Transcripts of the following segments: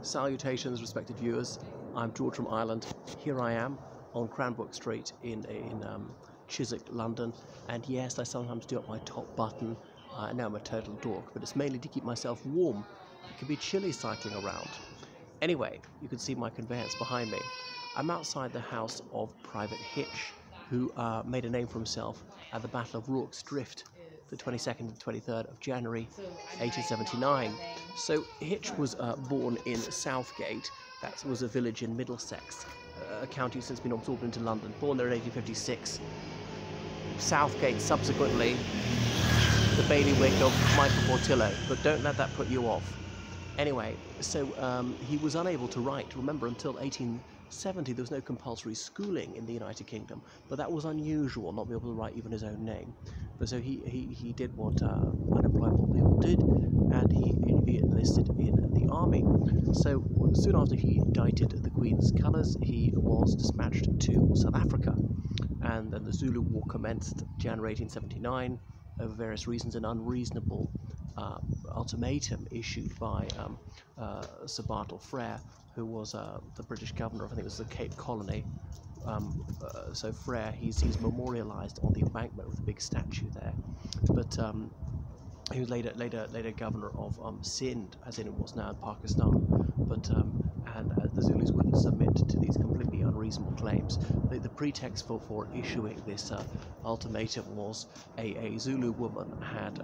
Salutations, respected viewers. I'm George from Ireland. Here I am on Cranbrook Street in Chiswick, London. And yes, I sometimes do up my top button. I know I'm a total dork, but it's mainly to keep myself warm. It can be chilly cycling around. Anyway, you can see my conveyance behind me. I'm outside the house of Private Hitch, who made a name for himself at the Battle of Rorke's Drift, the 22nd and 23rd of January 1879. So Hitch was born in Southgate. That was a village in Middlesex, a county since been absorbed into London. Born there in 1856. Southgate subsequently the bailiwick of Michael Portillo, but don't let that put you off. Anyway, so he was unable to write. Remember, until 1870 there was no compulsory schooling in the United Kingdom, but that was unusual, not being able to write even his own name. But so he did what unemployable people did, and he enlisted in the army. So soon after he dieted the Queen's colours, he was dispatched to South Africa, and then the Zulu War commenced January 1879 over various reasons, an unreasonable ultimatum issued by Sir Bartle Frere, who was the British governor of, I think it was the Cape Colony. So Frere, he's memorialised on the embankment with a big statue there. But he was later governor of Sindh, as in it was now in Pakistan. But and the Zulus wouldn't submit to these completely unreasonable claims. The pretext for issuing this ultimatum was a Zulu woman had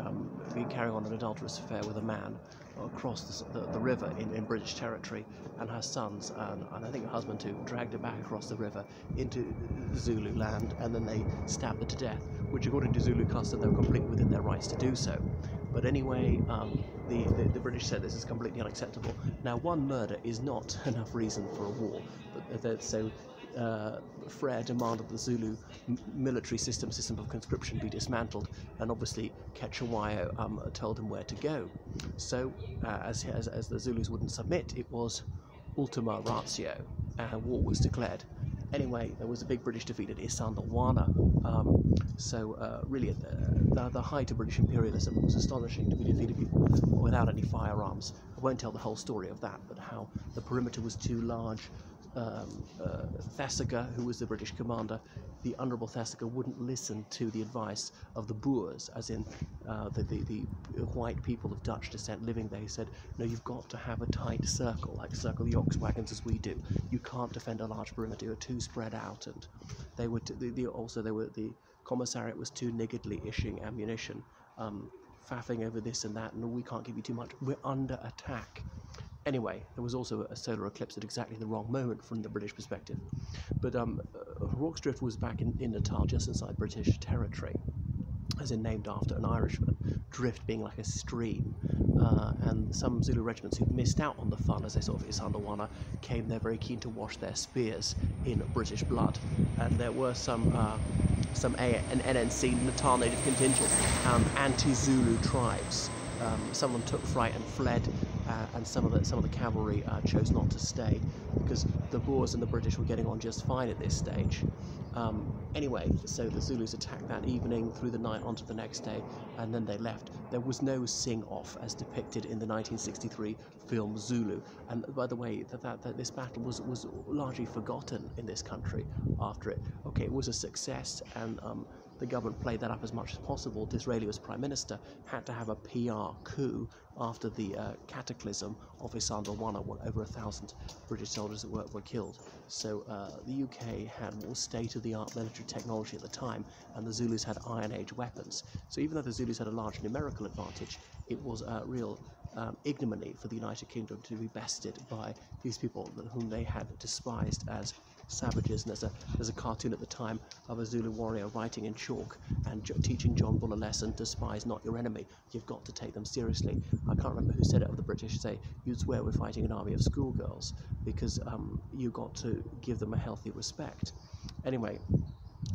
been carrying on an adulterous affair with a man across the river in British territory, and her sons and I think her husband too dragged her back across the river into Zulu land, and then they stabbed her to death, which according to Zulu custom they were completely within their rights to do so. But anyway, the British said this is completely unacceptable. Now, one murder is not enough reason for a war, but so Frere demanded the Zulu military system of conscription be dismantled, and obviously Cetewayo told him where to go. So as the Zulus wouldn't submit, it was ultima ratio, and war was declared. Anyway, there was a big British defeat at Isandlwana. Really, at the height of British imperialism, it was astonishing to be defeated people without any firearms. I won't tell the whole story of that, but how the perimeter was too large. Thesiger, who was the British commander, the Honourable Thesiger, wouldn't listen to the advice of the Boers, as in the white people of Dutch descent living there. He said, no, you've got to have a tight circle, like circle the ox wagons as we do. You can't defend a large perimeter, you're too spread out. And they were the commissariat was too niggardly issuing ammunition, faffing over this and that, and we can't give you too much, we're under attack. Anyway, there was also a solar eclipse at exactly the wrong moment from the British perspective. But Rorke's Drift was back in Natal, just inside British territory, as in named after an Irishman, drift being like a stream. And some Zulu regiments who missed out on the fun as they sort of Isandlwana came there very keen to wash their spears in British blood. And there were an NNC, Natal Native Contingent, anti-Zulu tribes. Some of them took fright and fled, and some of the cavalry chose not to stay because the Boers and the British were getting on just fine at this stage. Anyway, so the Zulus attacked that evening, through the night onto the next day, and then they left. There was no sing-off as depicted in the 1963 film Zulu. And by the way, that this battle was largely forgotten in this country after it. Okay, it was a success, and the government played that up as much as possible. Disraeli was Prime Minister, had to have a PR coup after the cataclysm of Isandlwana, when over 1,000 British soldiers were killed. So the UK had more state-of-the-art military technology at the time, and the Zulus had Iron Age weapons. So even though the Zulus had a large numerical advantage, it was a real ignominy for the United Kingdom to be bested by these people whom they had despised as savages. And there's a cartoon at the time of a Zulu warrior writing in chalk and teaching John Bull a lesson: despise not your enemy, you've got to take them seriously. I can't remember who said it of the British, say you'd swear we're fighting an army of schoolgirls, because you got to give them a healthy respect. Anyway,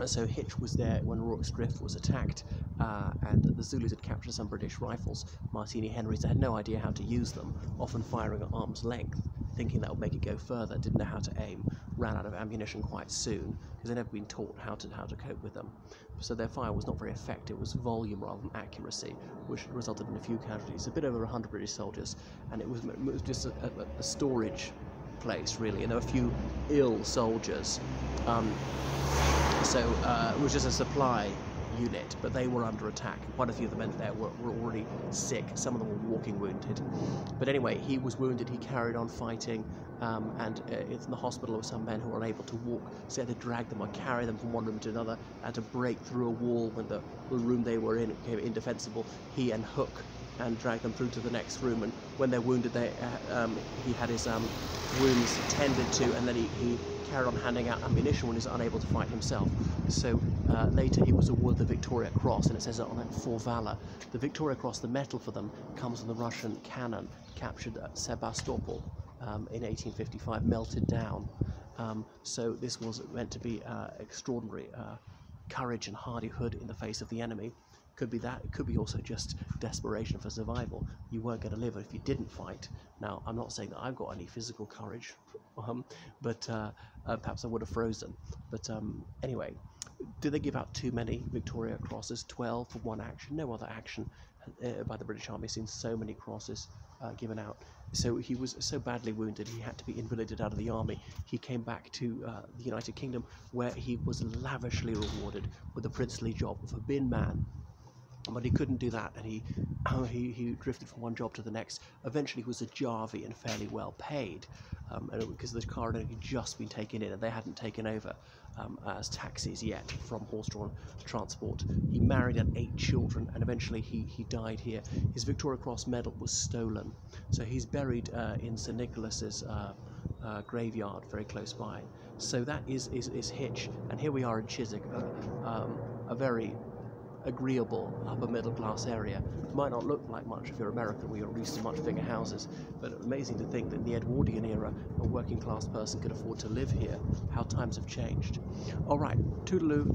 so Hitch was there when Rorke's Drift was attacked, and the Zulus had captured some British rifles, Martini Henrys. They had no idea how to use them, often firing at arm's length. thinking that would make it go further, didn't know how to aim, ran out of ammunition quite soon because they'd never been taught how to cope with them. So their fire was not very effective. It was volume rather than accuracy, which resulted in a few casualties. A bit over 100 British soldiers, and it was just a storage place really, and there were a few ill soldiers. So it was just a supply unit, but they were under attack. Quite a few of the men there were already sick. Some of them were walking wounded. But anyway, he was wounded. He carried on fighting, and in the hospital there were some men who were unable to walk, so they had to drag them or carry them from one room to another, and to break through a wall when the room they were in became indefensible. He and Hook and drag them through to the next room, and when they're wounded, he had his wounds tended to, and then he carried on handing out ammunition when he was unable to fight himself. So later he was awarded the Victoria Cross, and it says it on it for valour. The Victoria Cross, the medal for them, comes from the Russian cannon captured at Sebastopol in 1855, melted down. So this was meant to be extraordinary courage and hardihood in the face of the enemy. Could be that. It could be also just desperation for survival. You weren't going to live if you didn't fight. Now, I'm not saying that I've got any physical courage, but perhaps I would have frozen. But anyway, did they give out too many Victoria Crosses? 12 for one action. No other action by the British Army seen so many crosses given out. So he was so badly wounded he had to be invalided out of the army. He came back to the United Kingdom, where he was lavishly rewarded with the princely job of a bin man. But he couldn't do that, and he drifted from one job to the next. Eventually he was a jarvey and fairly well paid, because the car had only just been taken in and they hadn't taken over as taxis yet from horse-drawn transport. He married and 8 children, and eventually he died here. His Victoria Cross medal was stolen, so he's buried in St Nicholas's graveyard very close by. So that is Hitch, and here we are in Chiswick, a very agreeable upper middle class area. Might not look like much if you're American, we are used to much bigger houses, but amazing to think that in the Edwardian era a working class person could afford to live here. How times have changed. Alright, toodaloo.